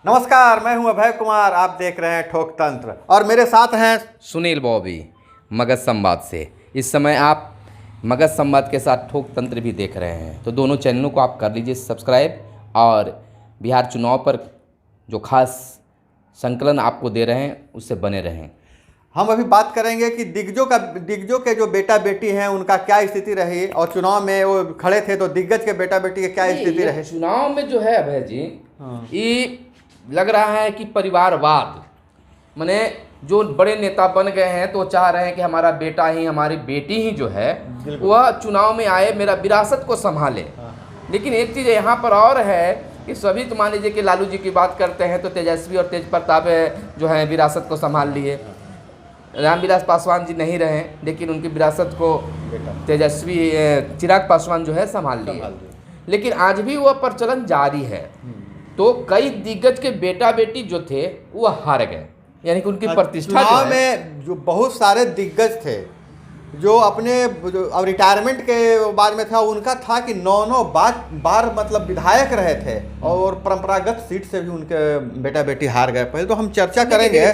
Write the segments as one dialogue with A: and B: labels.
A: नमस्कार, मैं हूं अभय कुमार। आप देख रहे हैं ठोक तंत्र और मेरे साथ हैं
B: सुनील बॉबी मगध संवाद से। इस समय आप मगध संवाद के साथ ठोक तंत्र भी देख रहे हैं, तो दोनों चैनलों को आप कर लीजिए सब्सक्राइब और बिहार चुनाव पर जो खास संकलन आपको दे रहे हैं उससे बने रहें।
A: हम अभी बात करेंगे कि दिग्गजों के जो बेटा बेटी हैं उनका क्या स्थिति रही और चुनाव में वो खड़े थे तो दिग्गज के बेटा बेटी की क्या स्थिति रही।
B: चुनाव में जो है अभय जी, ये लग रहा है कि परिवारवाद, माने जो बड़े नेता बन गए हैं तो चाह रहे हैं कि हमारा बेटा ही हमारी बेटी ही जो है वह चुनाव में आए, मेरा विरासत को संभाले। लेकिन एक चीज़ यहाँ पर और है कि सभी, तो मान लीजिए कि लालू जी की बात करते हैं तो तेजस्वी और तेज प्रताप जो हैं विरासत को संभाल लिए। रामविलास पासवान जी नहीं रहे, लेकिन उनकी विरासत को तेजस्वी चिराग पासवान जो है संभाल लिए। लेकिन आज भी वह प्रचलन जारी है। तो कई दिग्गज के बेटा बेटी जो थे वो हार गए, यानी कि उनकी प्रतिष्ठा
A: चुनाव में जो बहुत सारे दिग्गज थे जो अपने अब रिटायरमेंट के बाद में था, उनका था कि 9 बार मतलब विधायक रहे थे और परंपरागत सीट से भी उनके बेटा बेटी हार गए। पहले तो हम चर्चा करेंगे।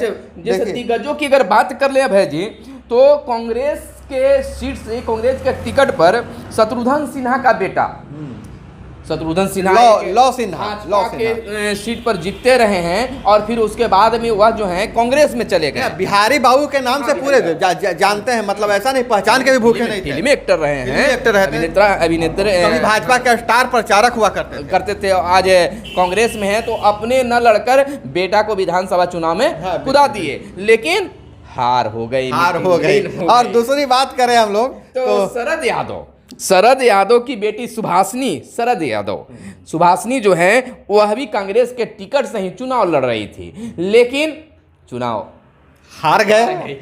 B: जैसे दिग्गजों की अगर बात कर ले अभय जी, तो कांग्रेस के सीट से, कांग्रेस के टिकट पर शत्रुघ्न सिन्हा का बेटा शत्रुघ्न सिन्हा के सीट पर जीतते रहे हैं और फिर उसके बाद में वह जो है कांग्रेस में चले गए।
A: बिहारी बाबू के नाम से पूरे जानते हैं, मतलब ऐसा नहीं पहचान के भी भूखे नहीं थे।
B: फिल्मी एक्टर रहे हैं, अभिनेत्री,
A: भाजपा के स्टार प्रचारक हुआ करते थे।
B: आज कांग्रेस में है तो अपने न लड़कर बेटा को विधानसभा चुनाव में कुदा दिए, लेकिन हार हो गई।
A: और दूसरी बात करें हम लोग
B: तो शरद यादव की बेटी सुभाषनी जो है वह भी कांग्रेस के टिकट से ही चुनाव लड़ रही थी, लेकिन चुनाव
A: हार गए।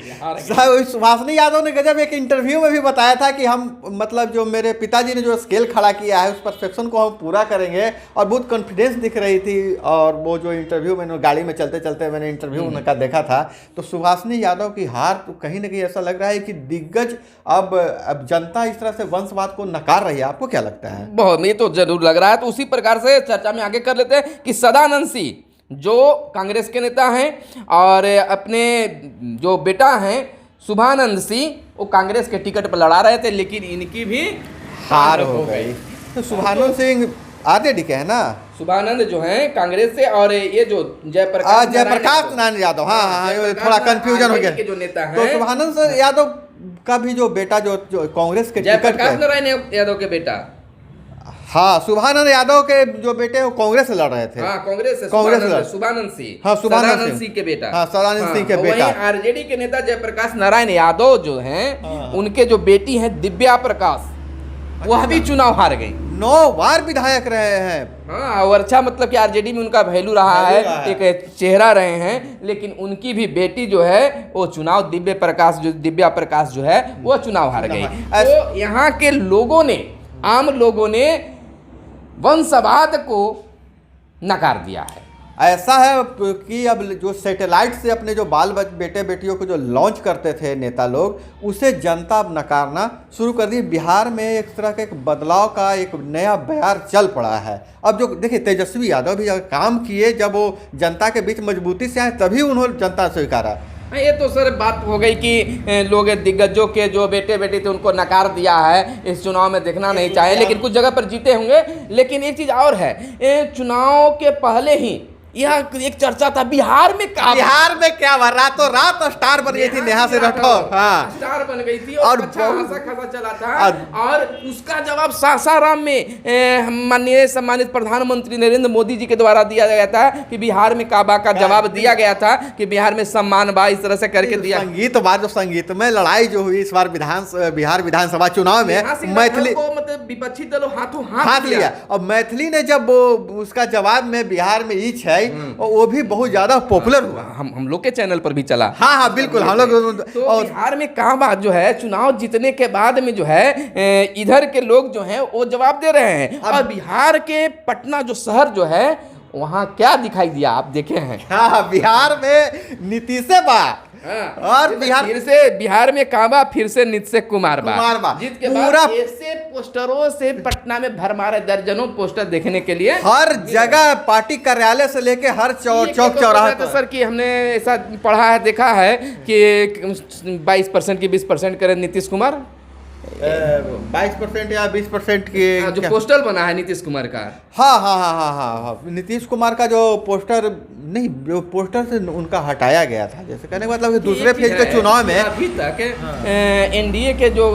A: सुभाषनी यादव ने गजब एक इंटरव्यू में भी बताया था कि हम मतलब जो मेरे पिताजी ने जो स्केल खड़ा किया है उस परफेक्शन को हम पूरा करेंगे, और बहुत कॉन्फिडेंस दिख रही थी। और वो जो इंटरव्यू मैंने गाड़ी में चलते चलते मैंने इंटरव्यू उनका देखा था, तो सुभाषनी यादव की हार तो कहीं ना कहीं ऐसा लग रहा है कि दिग्गज अब जनता इस तरह से वंशवाद को नकार रही है। आपको क्या लगता है?
B: बहुत, ये तो जरूर लग रहा है। तो उसी प्रकार से चर्चा में आगे कर लेते हैं कि सदानंद सिंह जो कांग्रेस के नेता हैं और अपने जो बेटा हैं शुभानंद सिंह वो कांग्रेस के टिकट पर लड़ा रहे थे, लेकिन इनकी भी
A: हार हो गई। तो शुभानंद सिंह आधे टिके हैं ना,
B: शुभानंद जो हैं कांग्रेस से, और ये जो
A: जयप्रकाश नारायण यादव, हाँ, थोड़ा कंफ्यूजन हो गया
B: जो नेता हैं।
A: तो शुभानंद यादव का भी जो बेटा जो कांग्रेस के
B: जयप्रकाश नारायण यादव के बेटा,
A: हाँ, शुभानंद यादव के जो बेटे वो कांग्रेस से लड़ रहे थे।
B: हाँ, कांग्रेस
A: शुभानंद
B: सिंह के बेटा,
A: सदानंद सिंह के बेटा।
B: आरजेडी के नेता जयप्रकाश नारायण यादव जो हैं उनके जो बेटी हैं दिव्या प्रकाश, वह भी चुनाव हार गई।
A: 9 बार विधायक रहे हैं।
B: हाँ, और अच्छा, मतलब कि आरजेडी में उनका वैल्यू रहा है, एक चेहरा रहे हैं। लेकिन उनकी भी बेटी जो है वो चुनाव, दिव्या प्रकाश जो है वो चुनाव हार गई। तो यहाँ के लोगों ने, आम लोगों ने वंशवाद को नकार दिया है।
A: ऐसा है कि अब जो सैटेलाइट से अपने जो बेटे बेटियों को जो लॉन्च करते थे नेता लोग, उसे जनता अब नकारना शुरू कर दी। बिहार में एक तरह का एक बदलाव का एक नया बयार चल पड़ा है। अब जो देखिए, तेजस्वी यादव भी काम किए, जब वो जनता के बीच मजबूती से आए तभी उन्होंने जनता स्वीकारा।
B: ये तो सर बात हो गई कि लोग दिग्गजों के जो बेटे बेटी थे उनको नकार दिया है, इस चुनाव में देखना नहीं चाहे, लेकिन कुछ जगह पर जीते होंगे। लेकिन एक चीज़ और है, चुनाव के पहले ही यह एक चर्चा था बिहार में क्या
A: रातों रात स्टार बन गई थी नेहा से राठौर। हाँ,
B: स्टार बन गई थी और अच्छा खासा चला था। और उसका जवाब सासाराम में माननीय सम्मानित प्रधानमंत्री नरेंद्र मोदी जी के द्वारा दिया गया था कि बिहार में काबा का जवाब दिया गया था कि बिहार में सम्मान बा, इस तरह से करके दिया।
A: संगीत में लड़ाई जो हुई इस बार बिहार विधानसभा चुनाव में, मैथिली को
B: मतलब विपक्षी दलों हाथों हाथ
A: लिया। और मैथिली ने जब उसका जवाब में बिहार में ईच है, और वो भी बहुत ज्यादा पॉपुलर हुआ।
B: हम लोग के चैनल पर भी चला।
A: हाँ, बिल्कुल, हम लोग।
B: तो और बिहार में कहाँ बात जो है, चुनाव जीतने के बाद में जो है इधर के लोग जो हैं वो जवाब दे रहे हैं। और बिहार के पटना जो शहर जो है वहाँ क्या दिखाई दिया, आप देखे हैं?
A: हाँ, बिहार में नीतीश बा और
B: बिहार में काबा, फिर से नीतीश कुमार
A: बा।
B: जीत के बाद ऐसे पोस्टरों से पटना में भर मारे, दर्जनों पोस्टर देखने के लिए
A: हर जगह, पार्टी कार्यालय से लेके हर चौक चौराहे पर।
B: सर कि हमने ऐसा पढ़ा है, देखा है कि 22% की 20% करे नीतीश कुमार,
A: 22% या 20% की
B: जो पोस्टर बना है नीतीश कुमार का।
A: हाँ, नीतीश कुमार का जो पोस्टर, नहीं, जो पोस्टर से उनका हटाया गया था, जैसे कहने का मतलब कि दूसरे फेज के चुनाव में
B: अभी तक एनडीए के जो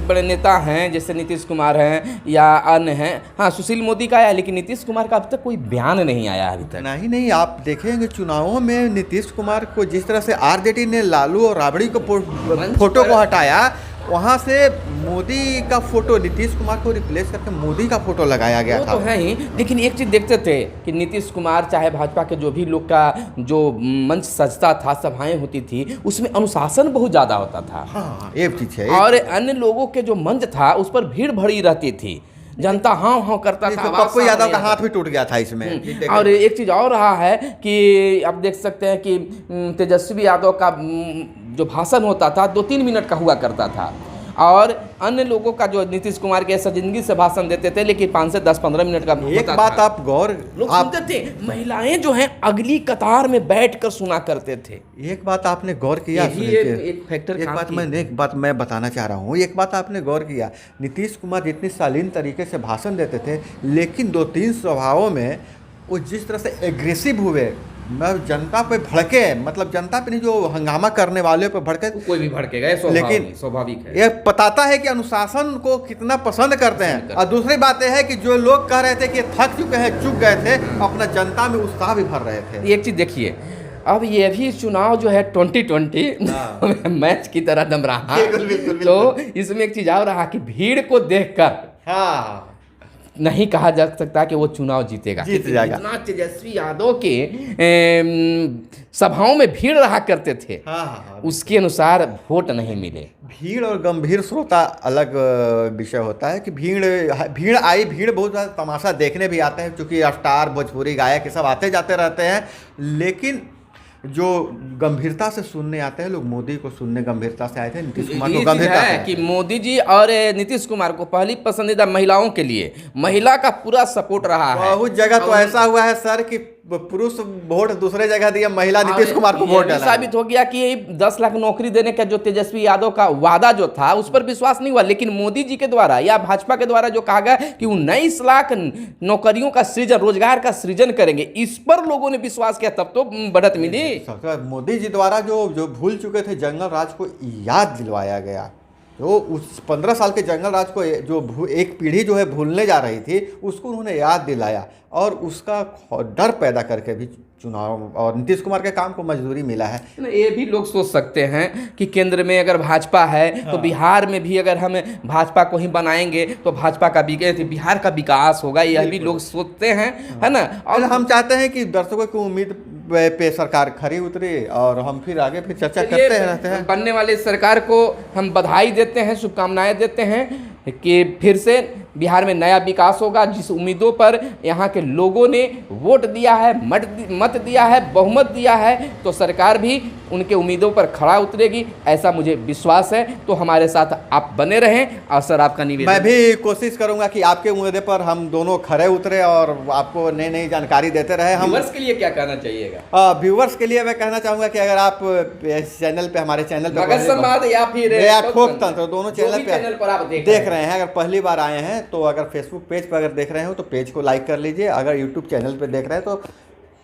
B: बड़े नेता हैं, जैसे नीतीश कुमार हैं या अन्य हैं, हाँ सुशील मोदी का आया, लेकिन नीतीश कुमार का अब तक कोई बयान नहीं आया अभी तक।
A: नहीं, आप देखेंगे चुनावों में नीतीश कुमार को जिस तरह से आरजेडी ने लालू और राबड़ी को फोटो को हटाया, वहाँ से मोदी का फोटो, नीतीश कुमार को रिप्लेस करके मोदी का फोटो लगाया गया था।
B: तो है ही, लेकिन एक चीज़ देखते थे कि नीतीश कुमार चाहे भाजपा के जो भी लोग का जो मंच सजता था, सभाएं होती थी, उसमें अनुशासन बहुत ज़्यादा होता था।
A: हाँ, एक चीज़ है।
B: और अन्य लोगों के जो मंच था उस पर भीड़ भरी रहती थी, जनता हाँ करता था।
A: पप्पू यादव का हाथ भी टूट गया था इसमें।
B: और एक चीज़ और रहा है कि आप देख सकते हैं कि तेजस्वी यादव का जो भाषण होता था 2-3 मिनट का हुआ करता था, और अन्य लोगों का जो नीतीश कुमार के जिंदगी से भाषण देते थे, लेकिन 5 से 10-15 मिनट का
A: एक बात आप
B: सुनते थे। महिलाएं जो हैं अगली कतार में बैठकर सुना करते थे।
A: एक बात आपने गौर किया, एक बात मैं बताना चाह रहा हूँ, एक बात आपने गौर किया, नीतीश कुमार जितनी शालीन तरीके से भाषण देते थे, लेकिन 2-3 सभाओं में वो जिस तरह से एग्रेसिव हुए, जनता पे भड़के, मतलब जनता पे नहीं, जो हंगामा करने वाले पे भड़के,
B: कोई भी भड़केगा, लेकिन स्वाभाविक है।
A: ये बताता है कि अनुशासन को कितना पसंद करते हैं। और दूसरी बात यह है कि जो लोग कह रहे थे कि थक चुके हैं, चुक गए थे, अपना जनता में उत्साह भी भर रहे थे।
B: एक चीज देखिए, अब ये भी चुनाव जो है 2020 मैच की तरह दम रहा, तो इसमें एक चीज और रहा कि भीड़ को देखकर नहीं कहा जा सकता कि वो चुनाव जीत जाएगा। इतना तेजस्वी यादव के सभाओं में भीड़ रहा करते थे, उसके अनुसार वोट नहीं मिले।
A: भीड़ और गंभीर श्रोता अलग विषय होता है कि भीड़ बहुत ज़्यादा तमाशा देखने भी आते हैं, क्योंकि स्टार, भोजपुरी गायक ये सब आते जाते रहते हैं, लेकिन जो गंभीरता से सुनने आते हैं लोग, मोदी को सुनने गंभीरता से आए थे, नीतीश कुमार को गंभीरता से
B: कि मोदी जी और नीतीश कुमार को पहली पसंदीदा महिलाओं के लिए महिला का पूरा सपोर्ट रहा है।
A: बहुत जगह तो ऐसा हुआ है सर कि पुरुष वोट दूसरे जगह दिया, महिला नीतीश कुमार को वोट डाला।
B: साबित हो गया कि 10 लाख नौकरी देने का जो तेजस्वी यादव का वादा जो था, उस पर विश्वास नहीं हुआ, लेकिन मोदी जी के द्वारा या भाजपा के द्वारा जो कहा गया कि 19 लाख नौकरियों का सृजन, रोजगार का सृजन करेंगे, इस पर लोगों ने विश्वास किया, तब तो बढ़त मिली।
A: मोदी जी द्वारा जो भूल चुके थे जंगल राज को याद दिलवाया गया। तो उस 15 साल के जंगल राज को जो एक पीढ़ी जो है भूलने जा रही थी, उसको उन्होंने याद दिलाया, और उसका डर पैदा करके भी चुनाव और नीतीश कुमार के काम को मजदूरी मिला है।
B: ये भी लोग सोच सकते हैं कि केंद्र में अगर भाजपा है तो बिहार में भी अगर हम भाजपा को ही बनाएंगे तो भाजपा का बिहार का विकास होगा, यह भी लोग सोचते हैं, है ना।
A: और हम चाहते हैं कि दर्शकों की उम्मीद पे सरकार खरी उतरे, और हम फिर आगे फिर चर्चा करते रहते हैं।
B: बनने वाली सरकार को हम बधाई देते हैं, शुभकामनाएं देते हैं कि फिर से बिहार में नया विकास होगा। जिस उम्मीदों पर यहाँ के लोगों ने वोट दिया है, मत दिया है, बहुमत दिया है, तो सरकार भी उनके उम्मीदों पर खड़ा उतरेगी, ऐसा मुझे विश्वास है। तो हमारे साथ आप बने रहें, और सर आपका निवेदन,
A: मैं भी कोशिश करूंगा कि आपके मुद्दे पर हम दोनों खड़े उतरे और आपको नई नई जानकारी देते रहे। हम
B: व्यूअर्स के लिए क्या कहना चाहिएगा?
A: व्यूअर्स के लिए मैं कहना चाहूँगा कि अगर आप इस चैनल पे, हमारे चैनल पे
B: मगध संवाद या फिर
A: ठोक तंत्र, दोनों चैनल
B: पर आप
A: देख रहे हैं, अगर पहली बार आए हैं तो अगर फेसबुक पेज पर अगर देख रहे हो तो पेज को लाइक कर लीजिए, अगर यूट्यूब चैनल पे देख रहे हैं तो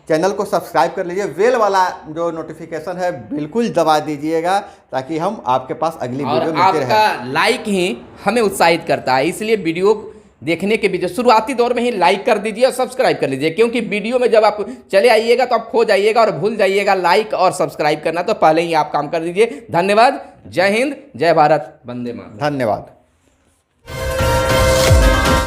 A: चैनल को सब्सक्राइब कर लीजिए, बेल वाला जो नोटिफिकेशन है बिल्कुल दबा दीजिएगा, ताकि हम आपके पास अगली वीडियो मिलती रहे।
B: आपका लाइक ही हमें उत्साहित करता है, इसलिए वीडियो देखने के बीच शुरुआती दौर में ही लाइक कर दीजिए और सब्सक्राइब कर लीजिए, क्योंकि वीडियो में जब आप चले आइएगा तो आप खो जाइएगा और भूल जाइएगा लाइक और सब्सक्राइब करना, तो पहले ही आप काम कर दीजिए। धन्यवाद। जय हिंद, जय भारत, वंदे मातरम।
A: धन्यवाद।